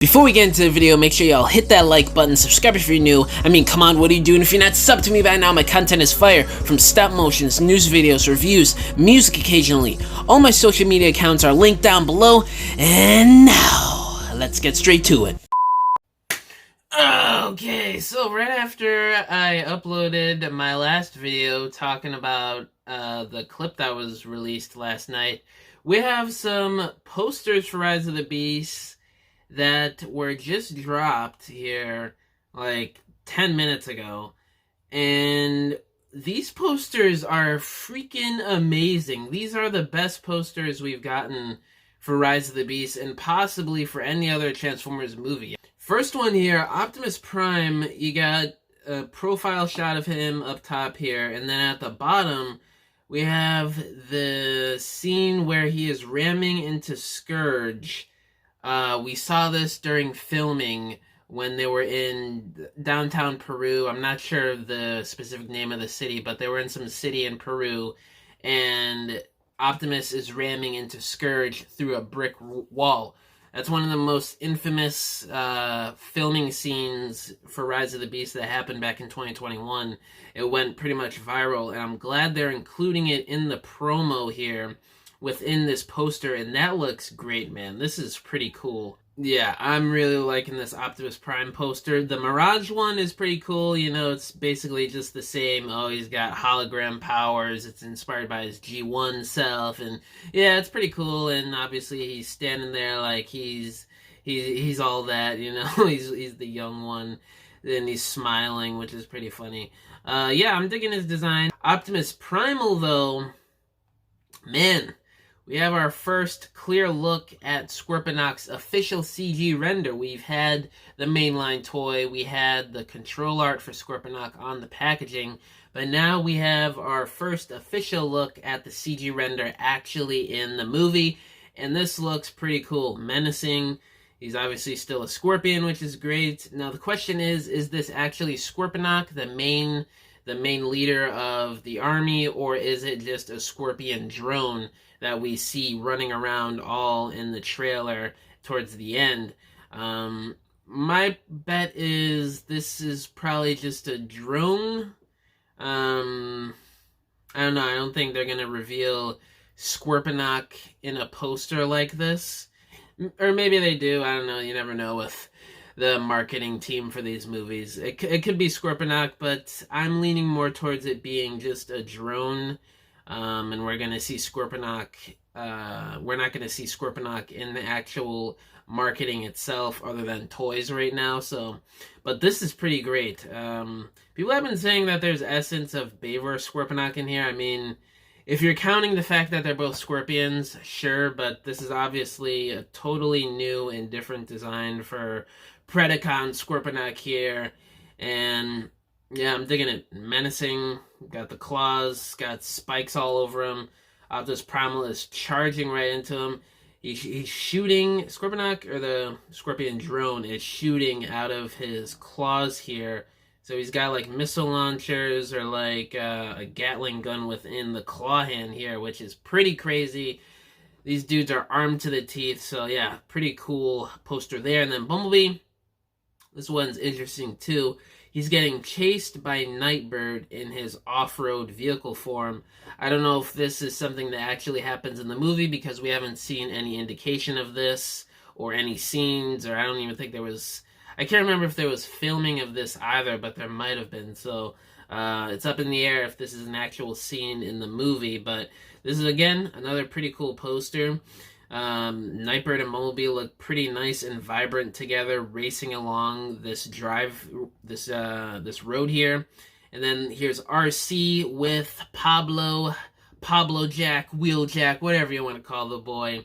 Before we get into the video, make sure y'all hit that like button, subscribe if you're new. I mean, come on, what are you doing if you're not subbed to me by now? My content is fire, from stop motions, news videos, reviews, music occasionally. All my social media accounts are linked down below, and now, let's get straight to it. Okay, so right after I uploaded my last video talking about the clip that was released last night, we have some posters for Rise of the Beast that were just dropped here like 10 minutes ago, and these posters are freaking amazing. These are the best posters we've gotten for Rise of the Beast and possibly for any other Transformers movie. First one here, Optimus Prime, you got a profile shot of him up top here, and then at the bottom we have the scene where he is ramming into Scourge. We saw this during filming when they were in downtown Peru. I'm not sure of the specific name of the city, but they were in some city in Peru, and Optimus is ramming into Scourge through a brick wall. That's one of the most infamous filming scenes for Rise of the Beast that happened back in 2021. It went pretty much viral, and I'm glad they're including it in the promo here within this poster, and that looks great, man. This is pretty cool. Yeah, I'm really liking this Optimus Prime poster. The Mirage one is pretty cool. You know, it's basically just the same. Oh, he's got hologram powers. It's inspired by his G1 self, and yeah, it's pretty cool. And obviously, he's standing there like he's all that. You know, he's the young one, and he's smiling, which is pretty funny. Yeah, I'm digging his design. Optimus Primal, though, man. We have our first clear look at Scorponok's official CG render. We've had the mainline toy, we had the control art for Scorponok on the packaging, but now we have our first official look at the CG render actually in the movie, and this looks pretty cool. Menacing. He's obviously still a scorpion, which is great. Now the question is this actually Scorponok, the main leader of the army, or is it just a scorpion drone that we see running around all in the trailer towards the end? My bet is this is probably just a drone. I don't know. I don't think they're going to reveal Scorponok in a poster like this. Or maybe they do. I don't know. You never know with the marketing team for these movies. It could be Scorponok, but I'm leaning more towards it being just a drone. And we're going to see Scorponok, we're not going to see Scorponok in the actual marketing itself other than toys right now. So, but this is pretty great. People have been saying that there's essence of Baver Scorponok in here. I mean, if you're counting the fact that they're both scorpions, sure, but this is obviously a totally new and different design for Predacon Scorponok here, and yeah, I'm digging it. Menacing, got the claws, got spikes all over him. Optimus Primal is charging right into him. He's shooting, Scorponok, or the Scorpion drone, is shooting out of his claws here. So he's got like missile launchers or like a Gatling gun within the claw hand here, which is pretty crazy. These dudes are armed to the teeth, so yeah, pretty cool poster there. And then Bumblebee, this one's interesting too. He's getting chased by Nightbird in his off-road vehicle form. I don't know if this is something that actually happens in the movie because we haven't seen any indication of this or any scenes, or I don't even think there was... I can't remember if there was filming of this either, but there might have been. So it's up in the air if this is an actual scene in the movie. But this is, again, another pretty cool poster. Nightbird and Bumblebee look pretty nice and vibrant together, racing along this road here. And then here's RC with Pablo Jack, Wheeljack, whatever you want to call the boy.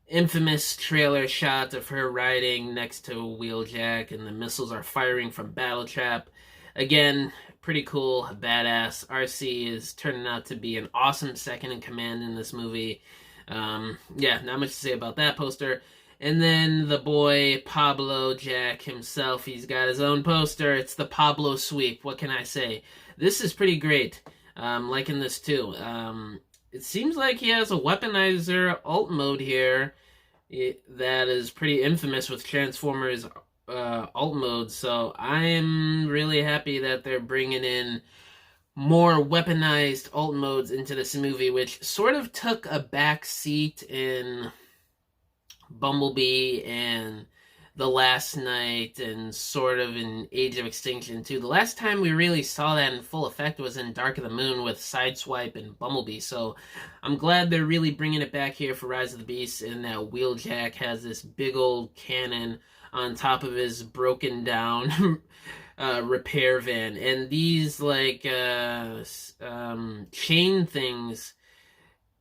Infamous trailer shot of her riding next to Wheeljack, and the missiles are firing from Battle Trap. Again, pretty cool, badass. RC is turning out to be an awesome second in command in this movie. Yeah, not much to say about that poster. And then the boy, Pablo Jack himself, he's got his own poster. It's the Pablo sweep. What can I say? This is pretty great. Liking this too. It seems like he has a weaponizer alt mode here. that is pretty infamous with Transformers alt mode. So I'm really happy that they're bringing in more weaponized alt modes into this movie, which sort of took a back seat in Bumblebee and The Last Night and sort of in Age of Extinction too. The last time we really saw that in full effect was in Dark of the Moon with Sideswipe and Bumblebee. So I'm glad they're really bringing it back here for Rise of the Beast, and that Wheeljack has this big old cannon on top of his broken down repair van. And these like chain things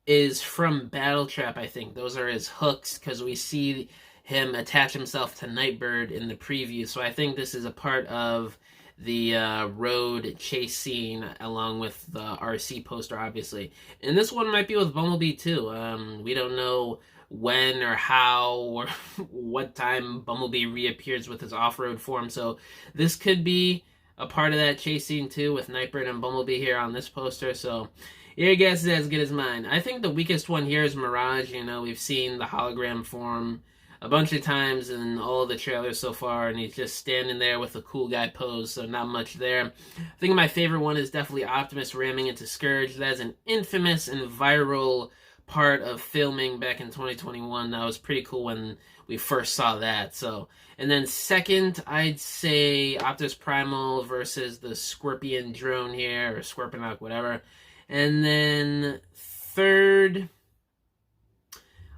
is from Battletrap, I think. Those are his hooks, because we see him attach himself to Nightbird in the preview. So I think this is a part of the road chase scene, along with the RC poster, obviously. And this one might be with Bumblebee, too. We don't know when or how or what time Bumblebee reappears with his off-road form. So this could be a part of that chase scene, too, with Nightbird and Bumblebee here on this poster. So your guess is as good as mine. I think the weakest one here is Mirage. You know, we've seen the hologram form a bunch of times in all of the trailers so far, and he's just standing there with a cool guy pose, so not much there. I think my favorite one is definitely Optimus ramming into Scourge. That's an infamous and viral part of filming back in 2021. That was pretty cool when we first saw that. So, and then second, I'd say Optimus Primal versus the Scorpion drone here, or Scorpionock, whatever. And then third,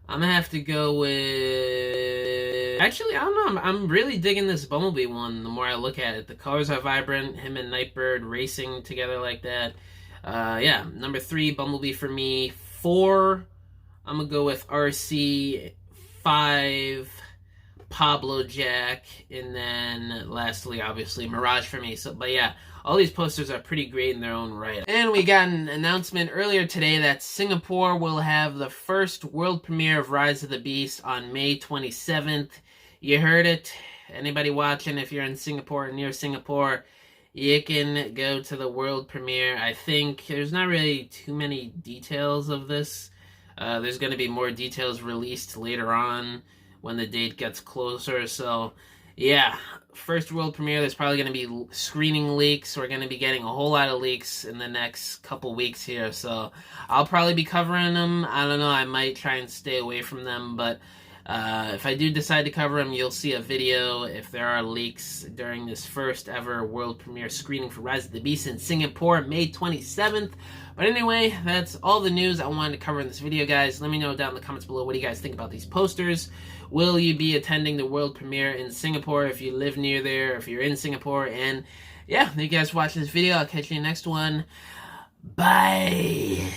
I'm gonna have to go with... Actually, I don't know. I'm really digging this Bumblebee one the more I look at it. The colors are vibrant. Him and Nightbird racing together like that. Yeah, number 3, Bumblebee for me. 4, I'm gonna go with RC. 5, Pablo Jack. And then lastly, obviously, Mirage for me. So, but yeah, all these posters are pretty great in their own right. And we got an announcement earlier today that Singapore will have the first world premiere of Rise of the Beast on May 27th. You heard it. Anybody watching, if you're in Singapore or near Singapore, you can go to the world premiere. I think there's not really too many details of this. There's going to be more details released later on when the date gets closer. So, yeah, first world premiere. There's probably going to be screening leaks. We're going to be getting a whole lot of leaks in the next couple weeks here. So, I'll probably be covering them. I don't know. I might try and stay away from them, but if I do decide to cover them, you'll see a video if there are leaks during this first ever world premiere screening for Rise of the Beast in Singapore, May 27th. But anyway, that's all the news I wanted to cover in this video, guys. Let me know down in the comments below, what do you guys think about these posters? Will you be attending the world premiere in Singapore if you live near there, if you're in Singapore? And yeah, thank you guys for watching this video. I'll catch you in the next one. Bye!